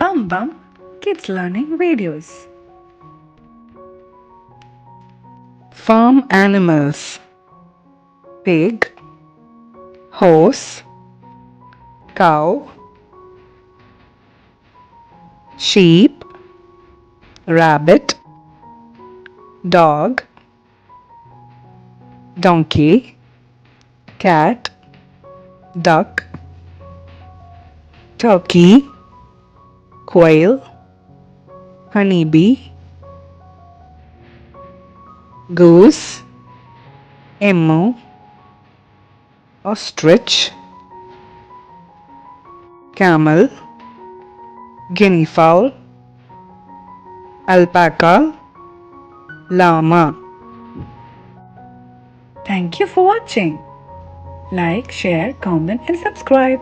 Bum Bum Kids Learning Videos. Farm animals: pig, horse, cow, sheep, rabbit, dog, donkey, cat, duck, turkey, quail, honeybee, goose, emu, ostrich, camel, guinea fowl, alpaca, llama. Thank you for watching. Like, share, comment, and subscribe.